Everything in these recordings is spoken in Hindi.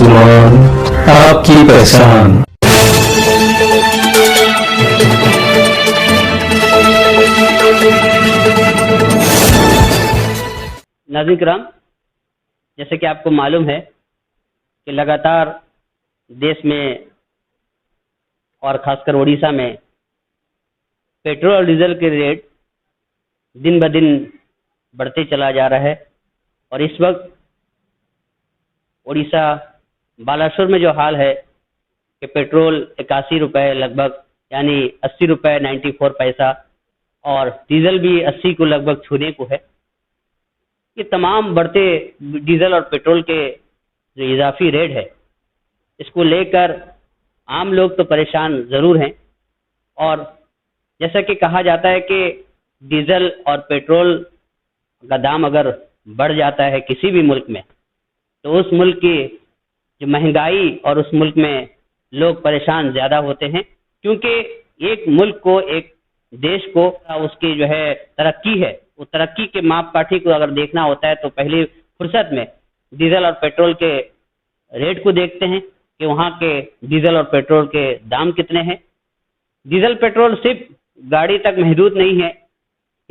जुबान आपकी पहचान। नाज़रीन किराम, जैसे कि आपको मालूम है कि लगातार देश में और ख़ासकर उड़ीसा में पेट्रोल और डीजल के रेट दिन ब दिन बढ़ते चला जा रहा है। और इस वक्त उड़ीसा बालासोर में जो हाल है कि पेट्रोल 81 रुपये लगभग, यानी 80 रुपये 94 पैसा, और डीजल भी 80 को लगभग छूने को है। ये तमाम बढ़ते डीजल और पेट्रोल के जो इजाफी रेट है, इसको लेकर आम लोग तो परेशान ज़रूर हैं। और जैसा कि कहा जाता है कि डीजल और पेट्रोल का दाम अगर बढ़ जाता है किसी भी मुल्क में, तो उस मुल्क की जो महंगाई और उस मुल्क में लोग परेशान ज़्यादा होते हैं, क्योंकि एक मुल्क को, एक देश को उसकी जो है तरक्की है, वो तरक्की के मापकाठी को अगर देखना होता है तो पहली फुर्सत में डीजल और पेट्रोल के रेट को देखते हैं कि वहाँ के डीजल और पेट्रोल के दाम कितने हैं। डीजल पेट्रोल सिर्फ गाड़ी तक महदूद नहीं है,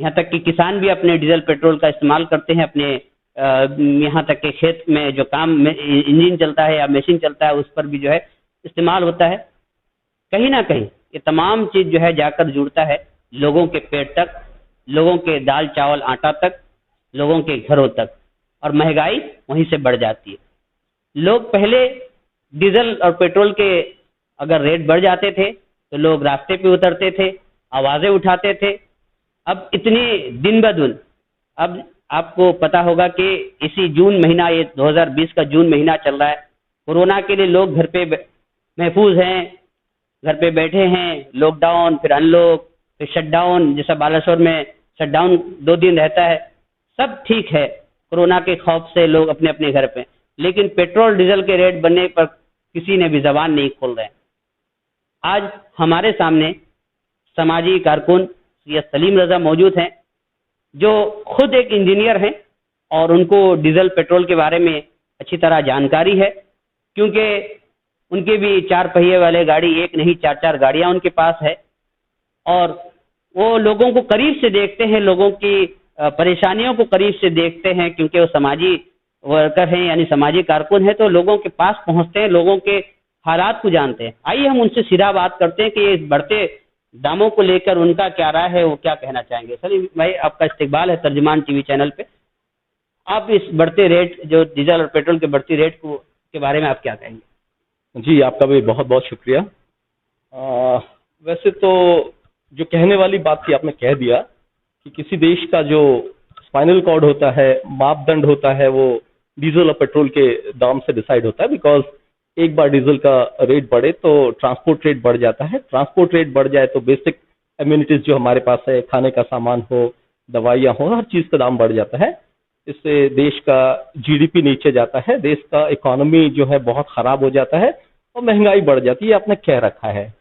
यहाँ तक कि किसान भी अपने डीजल पेट्रोल का इस्तेमाल करते हैं। अपने यहाँ तक कि खेत में जो काम में इंजन चलता है या मशीन चलता है, उस पर भी जो है इस्तेमाल होता है। कहीं ना कहीं ये तमाम चीज़ जो है जाकर जुड़ता है लोगों के पेट तक, लोगों के दाल चावल आटा तक, लोगों के घरों तक, और महंगाई वहीं से बढ़ जाती है। लोग पहले डीजल और पेट्रोल के अगर रेट बढ़ जाते थे तो लोग रास्ते पे उतरते थे, आवाज़ें उठाते थे। अब इतनी दिन ब दिन, अब आपको पता होगा कि इसी जून महीना, ये 2020 का जून महीना चल रहा है, कोरोना के लिए लोग घर पे महफूज हैं, घर पे बैठे हैं। लॉकडाउन, फिर अनलॉक, फिर शटडाउन, जैसा बालासोर में शटडाउन 2 दिन रहता है। सब ठीक है, कोरोना के खौफ से लोग अपने अपने घर पे, लेकिन पेट्रोल डीजल के रेट बढ़ने पर किसी ने भी जबान नहीं खोल रहे हैं। आज हमारे सामने समाजी कारकुन सैयद सलीम रज़ा मौजूद हैं, जो खुद एक इंजीनियर हैं और उनको डीजल पेट्रोल के बारे में अच्छी तरह जानकारी है, क्योंकि उनके भी 4 पहिए वाले गाड़ी, एक नहीं 4-4 गाड़ियां उनके पास है। और वो लोगों को करीब से देखते हैं, लोगों की परेशानियों को करीब से देखते हैं, क्योंकि वो समाजी वर्कर हैं, यानी समाजी कारकुन है, तो लोगों के पास पहुंचते हैं, लोगों के हालात को जानते हैं। आइए हम उनसे सीधा बात करते हैं कि इस बढ़ते दामों को लेकर उनका क्या राय है, वो क्या कहना चाहेंगे। सलीम भाई, आपका इस्तकबाल है तर्जुमान टीवी चैनल पे। आप इस बढ़ते रेट, जो डीजल और पेट्रोल के बढ़ती रेट को के बारे में आप क्या कहेंगे? जी, आपका भी बहुत बहुत शुक्रिया। वैसे तो जो कहने वाली बात थी आपने कह दिया कि किसी देश का जो स्पाइनल कॉर्ड होता है, मापदंड होता है, वो डीजल और पेट्रोल के दाम से डिसाइड होता है। बिकॉज एक बार डीजल का रेट बढ़े तो ट्रांसपोर्ट रेट बढ़ जाता है, ट्रांसपोर्ट रेट बढ़ जाए तो बेसिक एम्यूनिटीज जो हमारे पास है, खाने का सामान हो, दवाइयाँ हो, हर चीज़ का दाम बढ़ जाता है। इससे देश का जीडीपी नीचे जाता है, देश का इकोनॉमी जो है बहुत ख़राब हो जाता है और महंगाई बढ़ जाती है। आपने कह रखा है।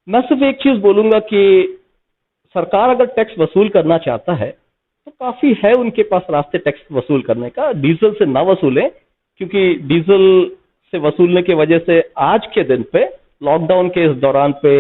मैं सिर्फ एक चीज़ बोलूँगा कि सरकार अगर टैक्स वसूल करना चाहता है तो काफ़ी है उनके पास रास्ते टैक्स वसूल करने का। डीजल से ना वसूलें, क्योंकि डीजल से वसूलने की वजह से आज के दिन पे, लॉकडाउन के इस दौरान पे,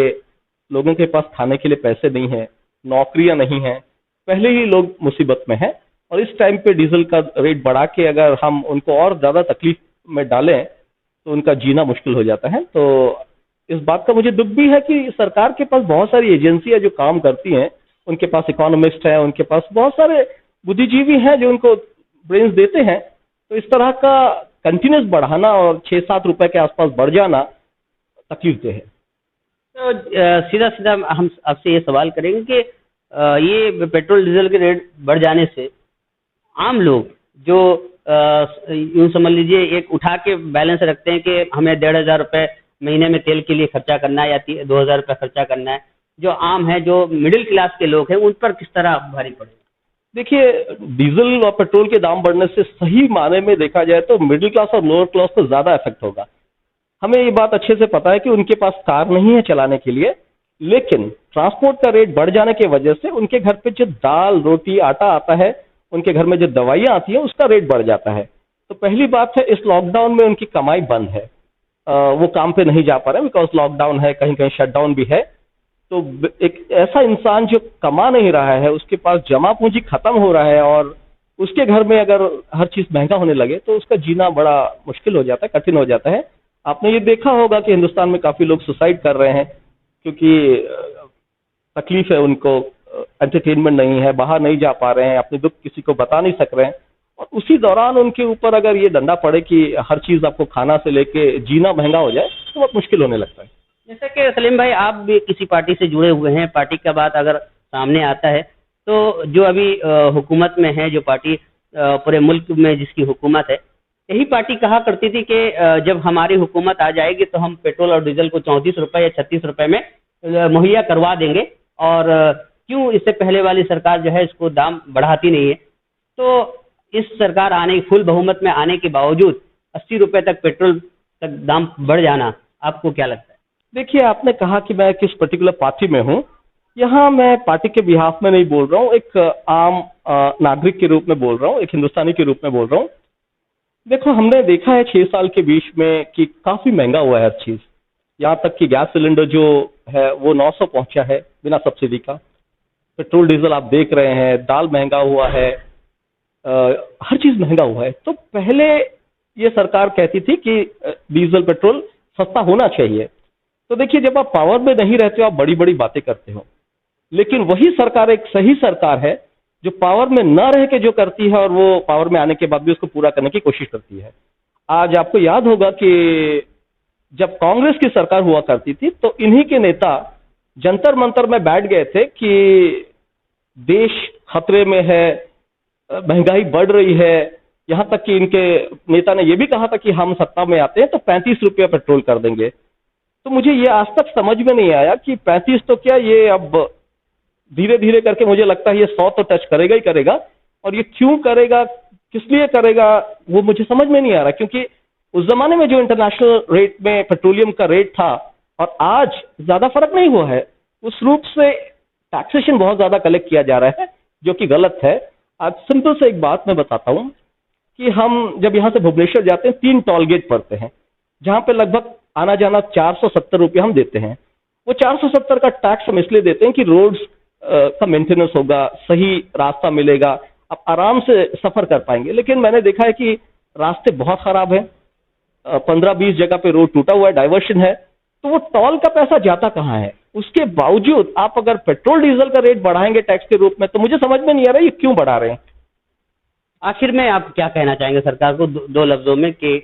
लोगों के पास खाने के लिए पैसे नहीं हैं, नौकरियां नहीं हैं, पहले ही लोग मुसीबत में हैं। और इस टाइम पे डीजल का रेट बढ़ा के अगर हम उनको और ज़्यादा तकलीफ में डालें तो उनका जीना मुश्किल हो जाता है। तो इस बात का मुझे दुख भी है कि सरकार के पास बहुत सारी एजेंसियां जो काम करती हैं, उनके पास इकोनॉमिस्ट हैं, उनके पास बहुत सारे बुद्धिजीवी हैं जो उनको ब्रेन्स देते हैं। तो इस तरह का कंटिन्यूस बढ़ाना और 6-7 रुपए के आसपास बढ़ जाना तकलीफ दे है। तो सीधा सीधा हम आपसे ये सवाल करेंगे कि ये पेट्रोल डीजल के रेट बढ़ जाने से आम लोग जो यूँ समझ लीजिए एक उठा के बैलेंस रखते हैं कि हमें 1,500 रुपये महीने में तेल के लिए खर्चा करना है या 2,000 रुपये खर्चा करना है, जो आम है, जो मिडिल क्लास के लोग हैं, उन पर किस तरह भारी पड़ेगा? देखिए, डीजल और पेट्रोल के दाम बढ़ने से सही माने में देखा जाए तो मिडिल क्लास और लोअर क्लास को ज़्यादा इफेक्ट होगा। हमें ये बात अच्छे से पता है कि उनके पास कार नहीं है चलाने के लिए, लेकिन ट्रांसपोर्ट का रेट बढ़ जाने की वजह से उनके घर पे जो दाल, रोटी, आटा आता है, उनके घर में जो दवाइयाँ आती हैं, उसका रेट बढ़ जाता है। तो पहली बात है, इस लॉकडाउन में उनकी कमाई बंद है, वो काम पे नहीं जा पा रहे बिकॉज लॉकडाउन है, कहीं कहीं शटडाउन भी है। तो एक ऐसा इंसान जो कमा नहीं रहा है, उसके पास जमा पूंजी खत्म हो रहा है और उसके घर में अगर हर चीज महंगा होने लगे तो उसका जीना बड़ा मुश्किल हो जाता है, कठिन हो जाता है। आपने ये देखा होगा कि हिंदुस्तान में काफी लोग सुसाइड कर रहे हैं क्योंकि तकलीफ है उनको, एंटरटेनमेंट नहीं है, बाहर नहीं जा पा रहे हैं, अपने दुख किसी को बता नहीं सक रहे हैं, और उसी दौरान उनके ऊपर अगर ये डंडा पड़े कि हर चीज आपको खाना से लेके जीना महंगा हो जाए तो बहुत मुश्किल होने लगता है। जैसे कि सलीम भाई, आप भी किसी पार्टी से जुड़े हुए हैं, पार्टी का बात अगर सामने आता है तो जो अभी हुकूमत में है, जो पार्टी पूरे मुल्क में जिसकी हुकूमत है, यही पार्टी कहा करती थी कि जब हमारी हुकूमत आ जाएगी तो हम पेट्रोल और डीजल को 34 रुपए या 36 रुपए में मुहैया करवा देंगे, और क्यों इससे पहले वाली सरकार जो है इसको दाम बढ़ाती नहीं है। तो इस सरकार आने, फुल बहुमत में आने के बावजूद 80 रुपए तक पेट्रोल तक दाम बढ़ जाना, आपको क्या लगता है? देखिए, आपने कहा कि मैं किस पर्टिकुलर पार्टी में हूं। यहाँ मैं पार्टी के बिहाफ में नहीं बोल रहा हूँ, एक आम नागरिक के रूप में बोल रहा हूँ, एक हिंदुस्तानी के रूप में बोल रहा हूँ। देखो, हमने देखा है 6 साल के बीच में कि काफी महंगा हुआ है हर चीज। यहाँ तक कि गैस सिलेंडर जो है वो 900 पहुंचा है बिना सब्सिडी का। पेट्रोल डीजल आप देख रहे हैं, दाल महंगा हुआ है, हर चीज महंगा हुआ है। तो पहले ये सरकार कहती थी कि डीजल पेट्रोल सस्ता होना चाहिए। तो देखिए, जब आप पावर में नहीं रहते हो आप बड़ी बड़ी बातें करते हो, लेकिन वही सरकार एक सही सरकार है जो पावर में न रह के जो करती है और वो पावर में आने के बाद भी उसको पूरा करने की कोशिश करती है। आज आपको याद होगा कि जब कांग्रेस की सरकार हुआ करती थी तो इन्हीं के नेता जंतर मंतर में बैठ गए थे कि देश खतरे में है, महंगाई बढ़ रही है। यहां तक कि इनके नेता ने यह भी कहा था कि हम सत्ता में आते हैं तो 35 रुपया पेट्रोल कर देंगे। तो मुझे ये आज तक समझ में नहीं आया कि 35 तो क्या, ये अब धीरे धीरे करके मुझे लगता है ये 100 तो टच करेगा ही करेगा, और ये क्यों करेगा, किस लिए करेगा, वो मुझे समझ में नहीं आ रहा। क्योंकि उस जमाने में जो इंटरनेशनल रेट में पेट्रोलियम का रेट था और आज ज्यादा फर्क नहीं हुआ है। उस रूप से टैक्सेशन बहुत ज्यादा कलेक्ट किया जा रहा है जो कि गलत है। आज सिंपल से एक बात मैं बताता हूं कि हम जब यहां से भुवनेश्वर जाते हैं 3 टोल गेट पड़ते हैं जहां पे लगभग आना जाना 470 रुपये हम देते हैं। वो 470 का टैक्स हम इसलिए देते हैं कि रोड्स का मेंटेनेंस होगा, सही रास्ता मिलेगा, आप आराम से सफर कर पाएंगे। लेकिन मैंने देखा है कि रास्ते बहुत खराब है, 15-20 जगह पे रोड टूटा हुआ है, डाइवर्शन है, तो वो टोल का पैसा जाता कहाँ है? उसके बावजूद आप अगर पेट्रोल डीजल का रेट बढ़ाएंगे टैक्स के रूप में, तो मुझे समझ में नहीं आ रहा है ये क्यों बढ़ा रहे हैं। आखिर में आप क्या कहना चाहेंगे सरकार को दो लफ्जों में कि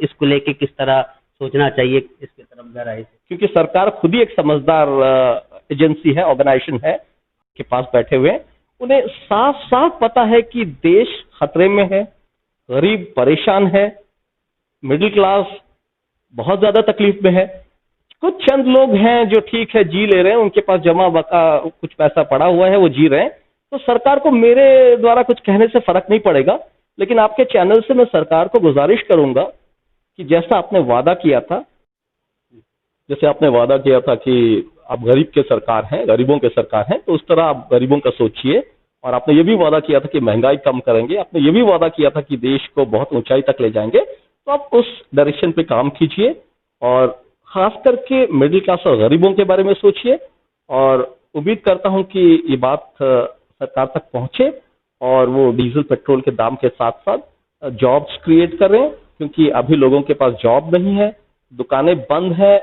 इसको लेके किस तरह सोचना चाहिए इसके तरफ गहराई से? क्योंकि सरकार खुद ही एक समझदार एजेंसी है, ऑर्गेनाइजेशन है के पास बैठे हुए, उन्हें साफ साफ पता है कि देश खतरे में है, गरीब परेशान है, मिडिल क्लास बहुत ज्यादा तकलीफ में है। कुछ चंद लोग हैं जो ठीक है जी ले रहे हैं, उनके पास जमा बका कुछ पैसा पड़ा हुआ है, वो जी रहे हैं। तो सरकार को मेरे द्वारा कुछ कहने से फर्क नहीं पड़ेगा, लेकिन आपके चैनल से मैं सरकार को गुजारिश करूंगा कि जैसा आपने वादा किया था, जैसे आपने वादा किया था कि आप गरीब के सरकार हैं, गरीबों के सरकार हैं, तो उस तरह आप गरीबों का सोचिए। और आपने ये भी वादा किया था कि महंगाई कम करेंगे, आपने ये भी वादा किया था कि देश को बहुत ऊंचाई तक ले जाएंगे, तो आप उस डायरेक्शन पे काम कीजिए और खास करके मिडिल क्लास और गरीबों के बारे में सोचिए। और उम्मीद करता हूं कि ये बात सरकार तक पहुंचे और वो डीजल पेट्रोल के दाम के साथ साथ जॉब्स क्रिएट करें, क्योंकि अभी लोगों के पास जॉब नहीं है, दुकानें बंद है,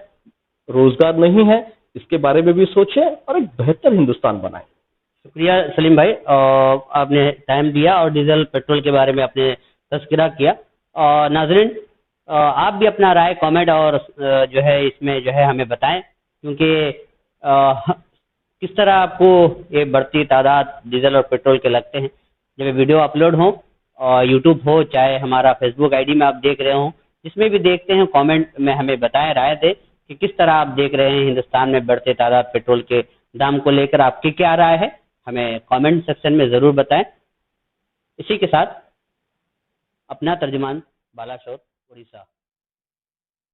रोजगार नहीं है। इसके बारे में भी सोचें और एक बेहतर हिंदुस्तान बनाएं। शुक्रिया सलीम भाई, आपने टाइम दिया और डीजल पेट्रोल के बारे में आपने तज़किरा किया। नाज़रीन, आप भी अपना राय कमेंट और जो है इसमें जो है हमें बताएं, क्योंकि किस तरह आपको ये बढ़ती तादाद डीजल और पेट्रोल के लगते हैं। जब ये वीडियो अपलोड हो, यूट्यूब हो चाहे हमारा फेसबुक आईडी में आप देख रहे हो, जिसमें भी देखते हैं कमेंट में हमें बताएं, राय दें कि किस तरह आप देख रहे हैं हिंदुस्तान में बढ़ते तादाद पेट्रोल के दाम को लेकर आपकी क्या राय है, हमें कमेंट सेक्शन में ज़रूर बताएं। इसी के साथ अपना तर्जुमान बालाशोर, उड़ीसा।